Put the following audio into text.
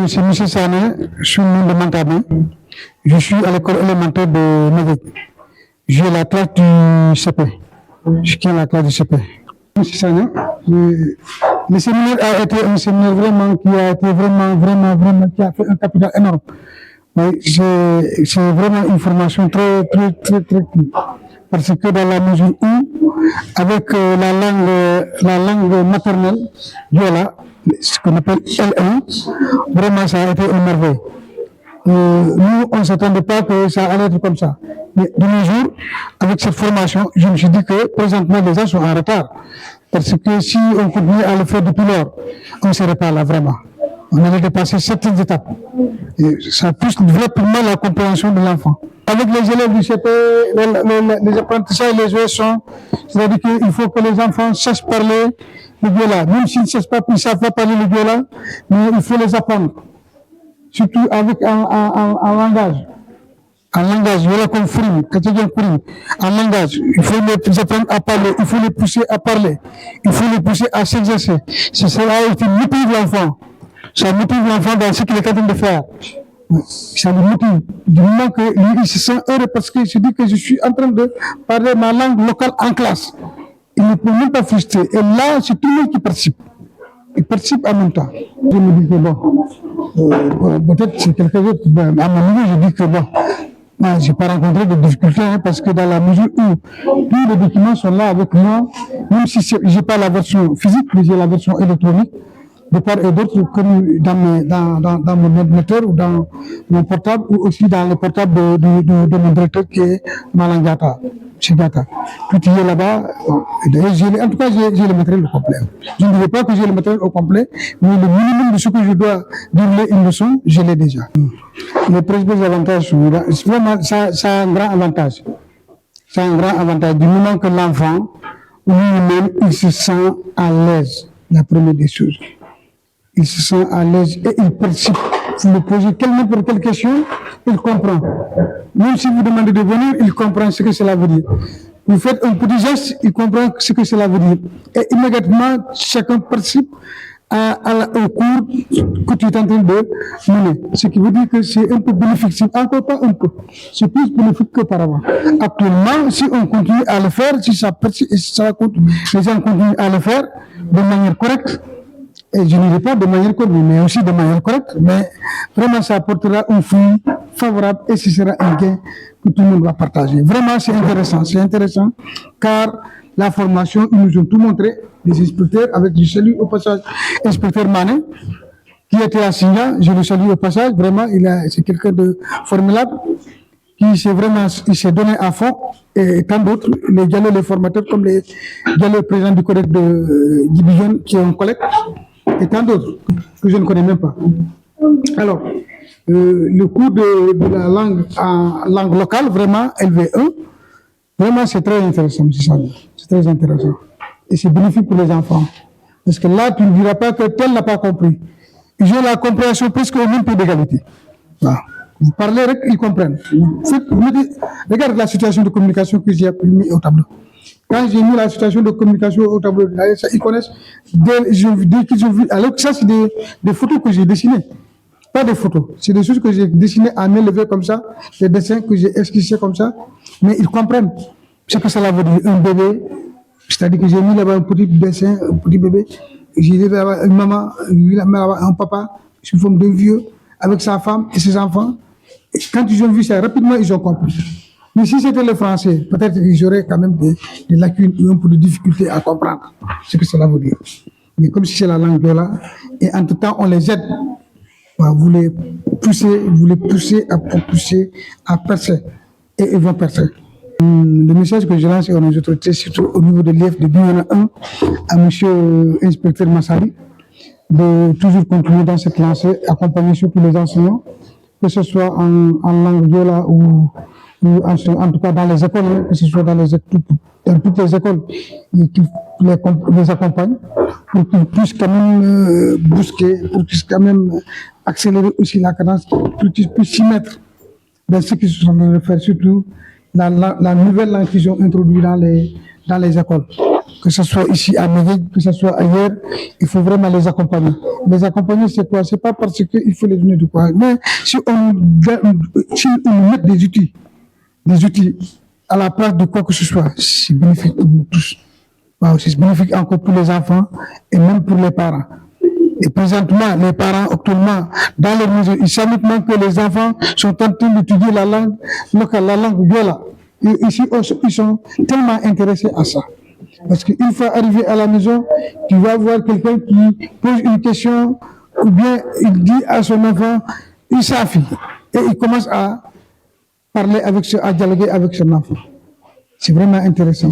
c'est M. Sané, je suis le nom de Mantabé. Je suis à l'école élémentaire de Médec. J'ai la classe du CP. Je suis à la classe du CP. M. Sané, le séminaire a été un séminaire vraiment qui a été vraiment, qui a fait un capital énorme. C'est vraiment une formation très parce que dans la mesure où, avec la langue maternelle, Diola, ce qu'on appelle L1, vraiment ça a été une merveille. Nous, on ne s'attendait pas que ça allait être comme ça. Mais de nos jours, avec cette formation, je me suis dit que présentement les gens sont en retard. Parce que si on continue à le faire depuis lors, on ne serait pas là vraiment. On allait dépasser certaines étapes. Et ça pousse vraiment la compréhension de l'enfant. Avec les élèves du CP, les apprentissages, les leçons, c'est-à-dire qu'il faut que les enfants sachent parler le Diola. Même s'ils ne savent pas parler le Diola, mais il faut les apprendre. Surtout avec un langage. Un langage, voilà comme Fourim, un langage. Il faut les apprendre à parler, il faut les pousser à parler, il faut les pousser à s'exercer. C'est cela qui motive l'enfant. Ça motive l'enfant dans ce qu'il est en train de faire. Ça le motive. Du moment que lui, il se sent heureux parce qu'il se dit que je suis en train de parler ma langue locale en classe. Il ne peut même pas frustrer. Et là, c'est tout le monde qui participe. Il participe en même temps. Je me dis que bon, peut-être c'est quelque chose, à mon niveau, je dis que bon, je n'ai pas rencontré de difficultés parce que dans la mesure où tous les documents sont là avec moi, même si je n'ai pas la version physique, mais j'ai la version électronique, de part et d'autre, comme dans mon ordinateur ou dans mon portable, ou aussi dans le portable de mon directeur qui est Malangata, chez Gata. Tout est là-bas. En tout cas, j'ai le matériel au complet. Je ne dirais pas que j'ai le matériel au complet, mais le minimum de ce que je dois donner une leçon, je l'ai déjà. Les principaux avantages, vraiment, ça a un grand avantage. Ça a un grand avantage. Du moment que l'enfant, lui-même, il se sent à l'aise, la première des choses. Il se sent à l'aise et il participe. Vous lui posez n'importe quelle question, il comprend. Même si vous demandez de venir, il comprend ce que cela veut dire. Vous faites un petit geste, il comprend ce que cela veut dire. Et immédiatement, chacun participe au cours que tu es en train de mener. Ce qui veut dire que c'est un peu bénéfique. C'est encore pas un peu. C'est plus bénéfique qu'auparavant. Actuellement, si on continue à le faire, si ça persiste, les gens continuent à le faire de manière correcte, et je ne dirais pas de manière commune, mais aussi de manière correcte, mais vraiment ça apportera un fruit favorable et ce sera un gain que tout le monde va partager. Vraiment c'est intéressant, car la formation, ils nous ont tout montré, les inspecteurs, avec du salut au passage, inspecteur Mané, qui était à Signa, je le salue au passage, vraiment, c'est quelqu'un de formidable, qui s'est donné à fond, et tant d'autres, les formateurs, comme les présidents du collège de Guibion, qui est un collègue, et tant d'autres que je ne connais même pas. Alors, le cours de la langue en langue locale, vraiment LV1, vraiment c'est très intéressant, M. Sani. C'est très intéressant. Et c'est bénéfique pour les enfants. Parce que là, tu ne diras pas que tel n'a pas compris. Ils ont la compréhension presque au même peu d'égalité. Voilà. Vous parlez, ils comprennent. Regarde la situation de communication que j'ai mis au tableau. Quand j'ai mis la situation de communication au tableau, ils connaissent, dès qu'ils ont vu, alors que ça, c'est des photos que j'ai dessinées. Pas des photos, c'est des choses que j'ai dessinées à main levée comme ça, des dessins que j'ai esquissés comme ça, mais ils comprennent ce que cela veut dire. Un bébé, c'est-à-dire que j'ai mis là-bas un petit dessin, un petit bébé, j'ai mis là-bas une maman, un papa, sous forme d'un vieux, avec sa femme et ses enfants. Et quand ils ont vu ça, rapidement, ils ont compris. Mais si c'était le français, peut-être qu'ils auraient quand même des lacunes ou un peu de difficulté à comprendre ce que cela veut dire. Mais comme si c'est la langue là, et en tout temps, on les aide. Vous les poussez à percer. Et ils vont percer. Le message que je lance aux autorités, surtout au niveau de l'IF de Bignona 1, à M. Inspecteur Massari, de toujours continuer dans cette lancée, accompagner surtout les enseignants, que ce soit en langue Diola ou en tout cas dans les écoles, que ce soit dans toutes les écoles, et qu'ils les accompagnent pour qu'ils puissent quand même bousquer, pour qu'ils puissent quand même accélérer aussi la cadence, pour qu'ils puissent s'y mettre dans ce qu'ils sont en train de faire, surtout la nouvelle langue qu'ils ont introduite dans les écoles. que ce soit ici à Mérite, que ce soit ailleurs, il faut vraiment les accompagner. Les accompagner, c'est quoi? C'est pas parce qu'il faut les donner de quoi, mais si on met des outils à la place de quoi que ce soit, c'est bénéfique pour nous tous. Wow, c'est bénéfique encore pour les enfants et même pour les parents. Et présentement, les parents, actuellement, dans les maisons, ils savent maintenant que les enfants sont en train d'étudier la langue locale, la langue viola. Et ici, ils sont tellement intéressés à ça. Parce qu'une fois arrivé à la maison, tu vas voir quelqu'un qui pose une question, ou bien il dit à son enfant, il s'affiche. Et il commence à parler avec à dialoguer avec son enfant. C'est vraiment intéressant.